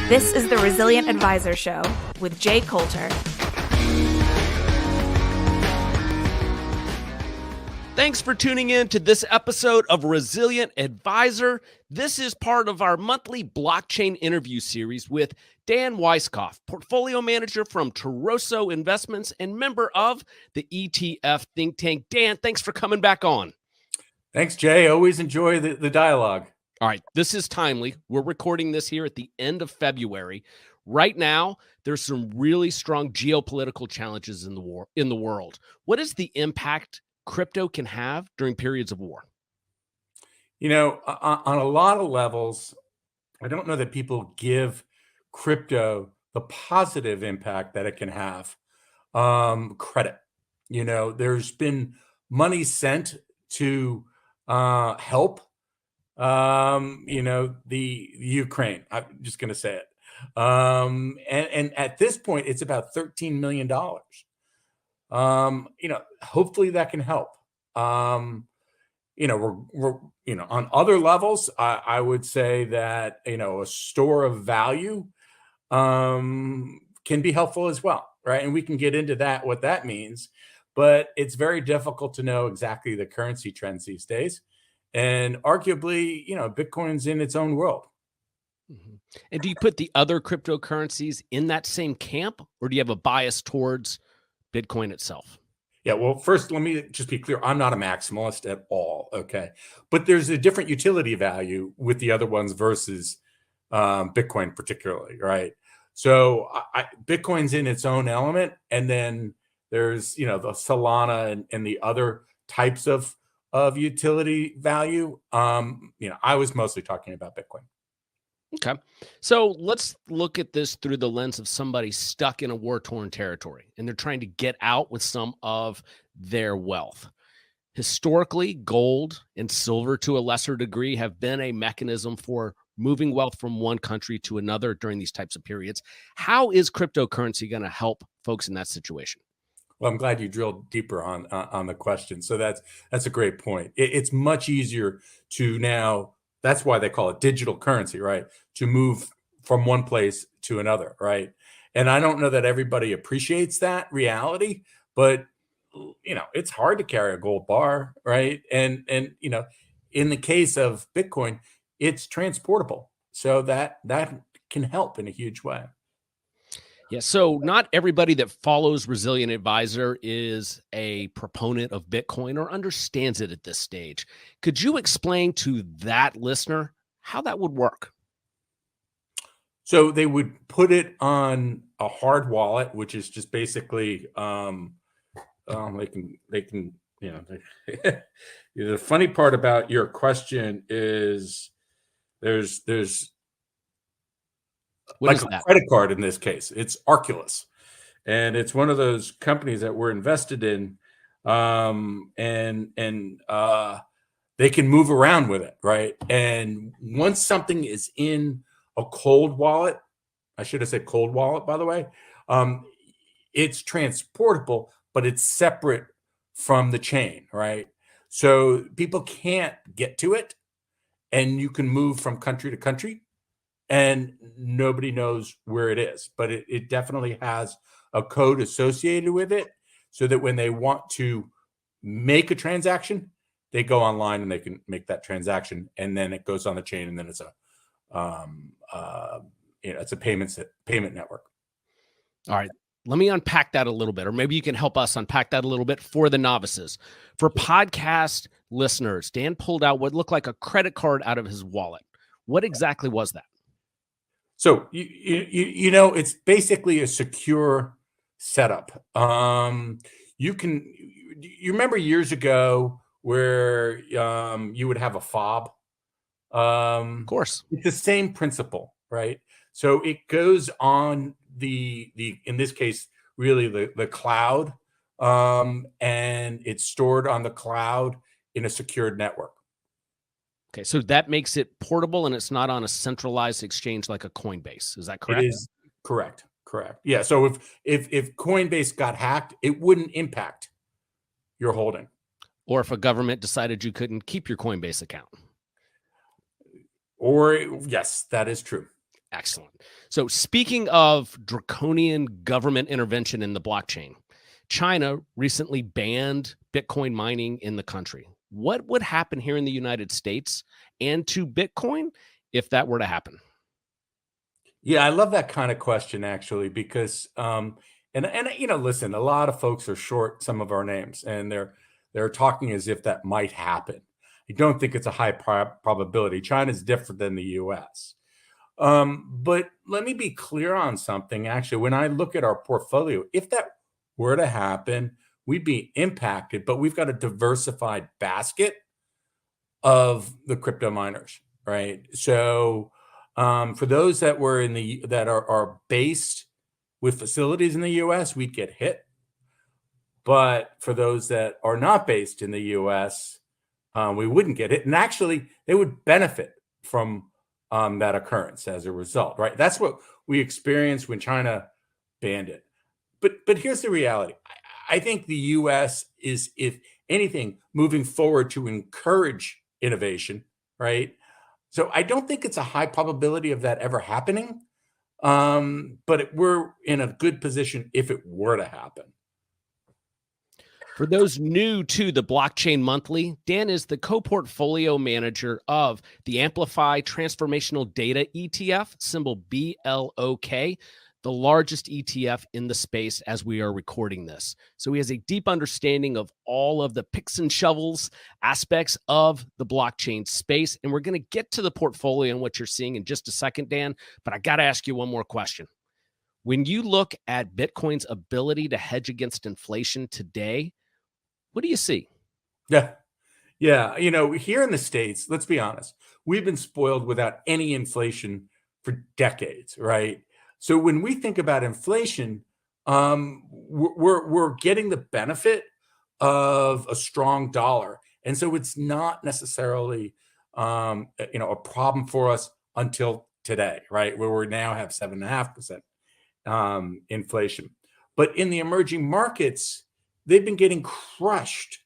This is the Resilient Advisor Show with Jay Coulter. Thanks for tuning in to this episode of Resilient Advisor. This is part of our monthly blockchain interview series with Dan Weiskopf, portfolio manager from Toroso Investments and member of the ETF think tank. Dan, thanks for coming back on. Thanks, Jay. Always enjoy the dialogue. All right, this is timely. We're recording this here at the end of February. Right now, there's some really strong geopolitical challenges in the world. What is the impact crypto can have during periods of war? You know, on a lot of levels, I don't know that people give crypto the positive impact that it can have credit. You know, there's been money sent to help the Ukraine. I'm just going to say it. And at this point, it's about $13 million. Hopefully that can help. We're on other levels, I would say that, a store of value can be helpful as well, right? And we can get into that, what that means, but it's very difficult to know exactly the currency trends these days. And arguably, Bitcoin's in its own world. Mm-hmm. And do you put the other cryptocurrencies in that same camp, or do you have a bias towards Bitcoin itself? Yeah, well, first, let me just be clear. I'm not a maximalist at all, okay? But there's a different utility value with the other ones versus Bitcoin particularly, right? So Bitcoin's in its own element, and then there's, the Solana and the other types of utility value. I was mostly talking about Bitcoin. Okay. So let's look at this through the lens of somebody stuck in a war-torn territory, and they're trying to get out with some of their wealth. Historically, gold and silver to a lesser degree have been a mechanism for moving wealth from one country to another during these types of periods. How is cryptocurrency going to help folks in that situation? Well, I'm glad you drilled deeper on the question. So that's a great point. It's much easier to now. That's why they call it digital currency, right? To move from one place to another, right? And I don't know that everybody appreciates that reality, but it's hard to carry a gold bar, right? And in the case of Bitcoin, it's transportable, so that can help in a huge way. Yeah, so not everybody that follows Resilient Advisor is a proponent of Bitcoin or understands it at this stage. Could you explain to that listener how that would work? So they would put it on a hard wallet, which is just basically the funny part about your question is there's what like a credit card in this case. It's Arculus, and it's one of those companies that we're invested in, and they can move around with it, right? And once something is in a cold wallet, I should have said cold wallet, by the way, it's transportable, but it's separate from the chain, right? So people can't get to it, and you can move from country to country, and nobody knows where it is, but it definitely has a code associated with it, so that when they want to make a transaction, they go online and they can make that transaction, and then it goes on the chain, and then it's a payment network. All right. Let me unpack that a little bit, or maybe you can help us unpack that a little bit for the novices. For podcast listeners, Dan pulled out what looked like a credit card out of his wallet. What exactly was that? So it's basically a secure setup. You remember years ago where you would have a fob? Of course. It's the same principle, right? So it goes on the in this case, really the cloud, and it's stored on the cloud in a secured network. Okay, so that makes it portable, and it's not on a centralized exchange like a Coinbase. Is that correct? It is correct. Yeah. So if Coinbase got hacked, it wouldn't impact your holding. Or if a government decided you couldn't keep your Coinbase account. Or yes, that is true. Excellent. So speaking of draconian government intervention in the blockchain, China recently banned Bitcoin mining in the country. What would happen here in the United States and to Bitcoin if that were to happen? Yeah, I love that kind of question actually, because and listen, a lot of folks are short some of our names, and they're talking as if that might happen. I don't think it's a high probability. China's different than the U.S. But let me be clear on something. Actually, when I look at our portfolio, if that were to happen, we'd be impacted, but we've got a diversified basket of the crypto miners, right? So for those that were that are based with facilities in the US, we'd get hit. But for those that are not based in the US, we wouldn't get hit. And actually, they would benefit from that occurrence as a result, right? That's what we experienced when China banned it. But here's the reality. I think the US is, if anything, moving forward to encourage innovation, right? So I don't think it's a high probability of that ever happening. But we're in a good position if it were to happen. For those new to the Blockchain Monthly, Dan is the co-portfolio manager of the Amplify Transformational Data ETF, symbol BLOK, the largest ETF in the space as we are recording this. So he has a deep understanding of all of the picks and shovels aspects of the blockchain space. And we're going to get to the portfolio and what you're seeing in just a second, Dan. But I got to ask you one more question. When you look at Bitcoin's ability to hedge against inflation today, what do you see? Yeah. Yeah. Here in the States, let's be honest, we've been spoiled without any inflation for decades, right? So when we think about inflation, we're getting the benefit of a strong dollar. And so it's not necessarily, a problem for us until today, right? Where we now have 7.5% inflation. But in the emerging markets, they've been getting crushed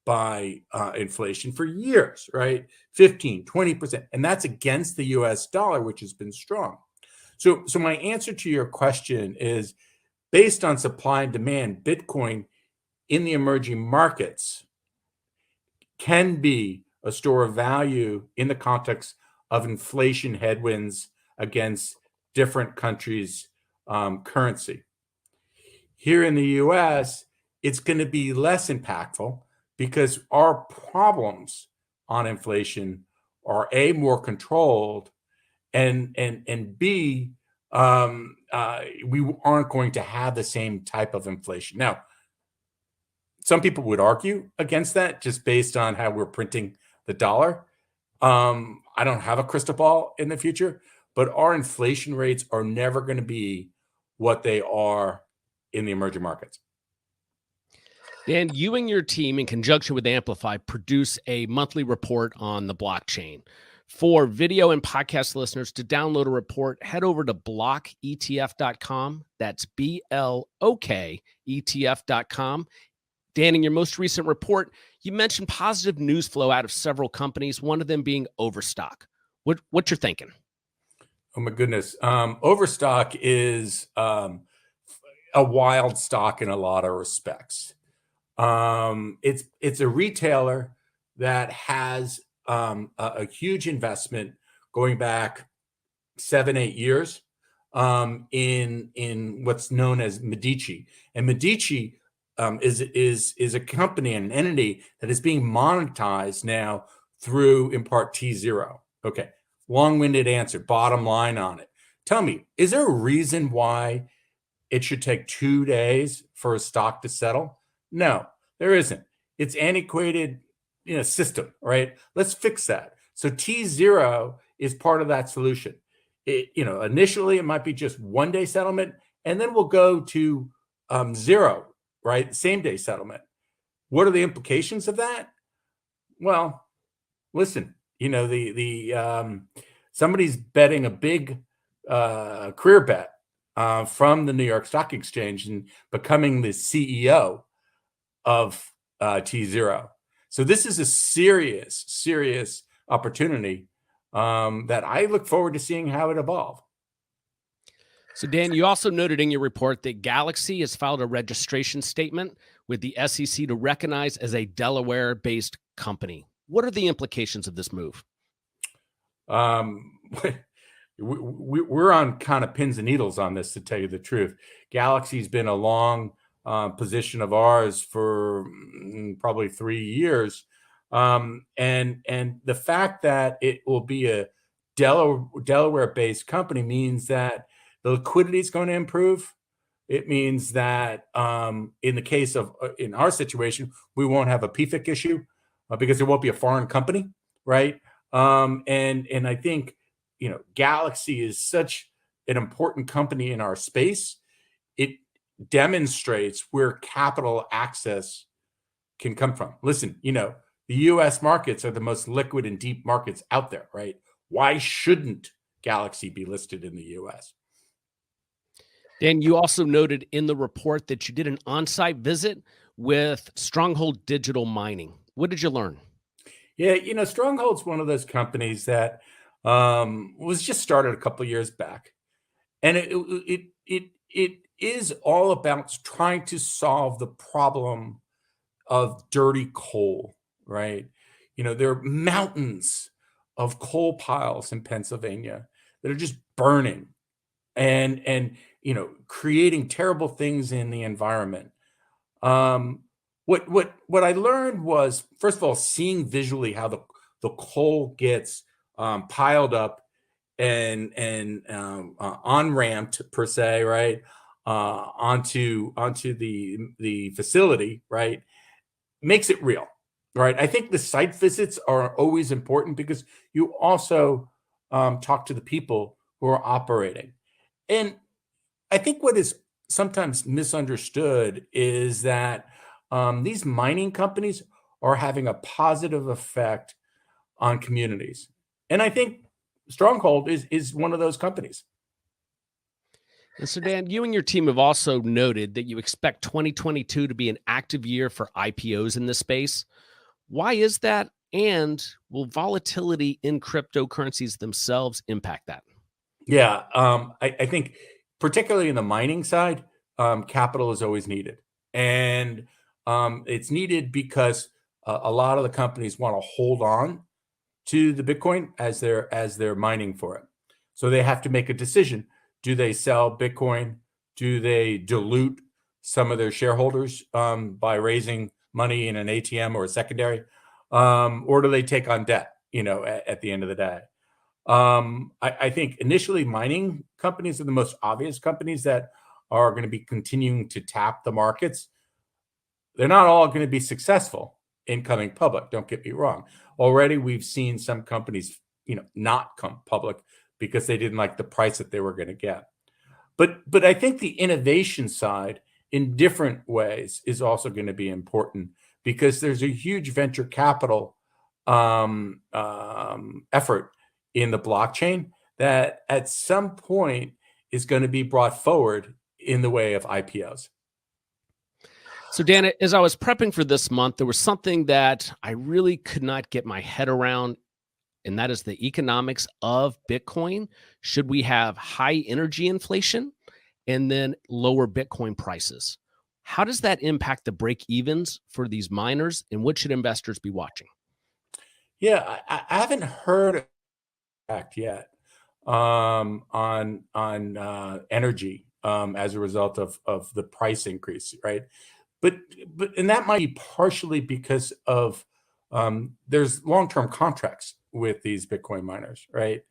by inflation for years, right? 15, 20%. And that's against the US dollar, which has been strong. So my answer to your question is, based on supply and demand, Bitcoin in the emerging markets can be a store of value in the context of inflation headwinds against different countries' currency. Here in the US, it's going to be less impactful because our problems on inflation are A, more controlled, and B, we aren't going to have the same type of inflation. Now, some people would argue against that just based on how we're printing the dollar. I don't have a crystal ball in the future, but our inflation rates are never going to be what they are in the emerging markets. Dan, you and your team, in conjunction with Amplify, produce a monthly report on the blockchain. For video and podcast listeners, to download a report, head over to blocketf.com. That's BLOK ETF.com. Dan, in your most recent report, you mentioned positive news flow out of several companies, one of them being Overstock. What you're thinking? Oh my goodness. Overstock is a wild stock in a lot of respects. It's a retailer that has a huge investment going back 7-8 years in what's known as Medici, and Medici is a company and an entity that is being monetized now through, in part, T0. Okay, long-winded answer. Bottom line on it. Tell me, is there a reason why it should take 2 days for a stock to settle? No, there isn't. It's antiquated, system, right? Let's fix that. So T0 is part of that solution. Initially it might be just 1 day settlement, and then we'll go to 0, right? Same day settlement. What are the implications of that? Well, listen, somebody's betting a big career bet from the New York Stock Exchange and becoming the CEO of T0. So this is a serious opportunity that I look forward to seeing how it evolves. So, Dan, you also noted in your report that Galaxy has filed a registration statement with the SEC to recognize as a Delaware-based company. What are the implications of this move? We're on kind of pins and needles on this, to tell you the truth. Galaxy's been a long position of ours for probably 3 years. And the fact that it will be a Delaware-based company means that the liquidity is going to improve. It means that in the case of, in our situation, we won't have a PFIC issue because there won't be a foreign company, right? And I think, Galaxy is such an important company in our space. It demonstrates where capital access can come from. Listen, the U.S. markets are the most liquid and deep markets out there, right? Why shouldn't Galaxy be listed in the U.S.? Dan, you also noted in the report that you did an on-site visit with Stronghold Digital Mining. What did you learn? Yeah, Stronghold's one of those companies that was just started a couple of years back, and it is all about trying to solve the problem of dirty coal, right? There are mountains of coal piles in Pennsylvania that are just burning and creating terrible things in the environment. What I learned was, first of all, seeing visually how the coal gets piled up and on ramped per se, right, onto the facility, right, makes it real, right. I think the site visits are always important because you also talk to the people who are operating, and I think what is sometimes misunderstood is that these mining companies are having a positive effect on communities. And I think Stronghold is one of those companies. And so, Dan, you and your team have also noted that you expect 2022 to be an active year for IPOs in this space. Why is that? And will volatility in cryptocurrencies themselves impact that? Yeah, I think particularly in the mining side, capital is always needed. And it's needed because a lot of the companies want to hold on to the Bitcoin as they're mining for it. So they have to make a decision. Do they sell Bitcoin? Do they dilute some of their shareholders by raising money in an ATM or a secondary? Or do they take on debt, at the end of the day? I think initially mining companies are the most obvious companies that are going to be continuing to tap the markets. They're not all going to be successful in coming public. Don't get me wrong. Already we've seen some companies, not come public because they didn't like the price that they were going to get. But I think the innovation side in different ways is also going to be important because there's a huge venture capital effort in the blockchain that at some point is going to be brought forward in the way of IPOs. So, Dan, as I was prepping for this month, there was something that I really could not get my head around, and that is the economics of Bitcoin. Should we have high energy inflation and then lower Bitcoin prices? How does that impact the break-evens for these miners, and what should investors be watching? Yeah, I haven't heard back yet on energy as a result of the price increase, right? But and that might be partially because of there's long-term contracts with these Bitcoin miners, right?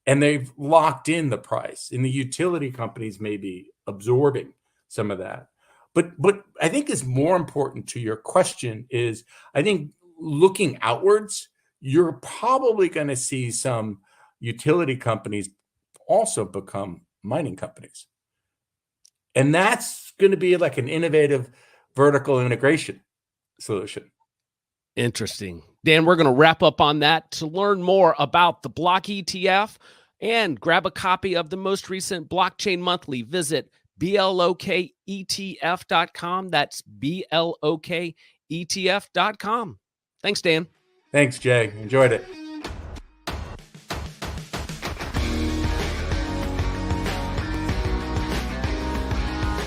And they've locked in the price, and the utility companies may be absorbing some of that. But I think is more important to your question is I think looking outwards, you're probably going to see some utility companies also become mining companies. And that's going to be like an innovative vertical integration solution. Interesting. Dan, we're going to wrap up on that. To learn more about the BLOK ETF and grab a copy of the most recent Blockchain Monthly, visit BLOKETF.com. That's BLOKETF.com. Thanks, Dan. Thanks, Jay. Enjoyed it.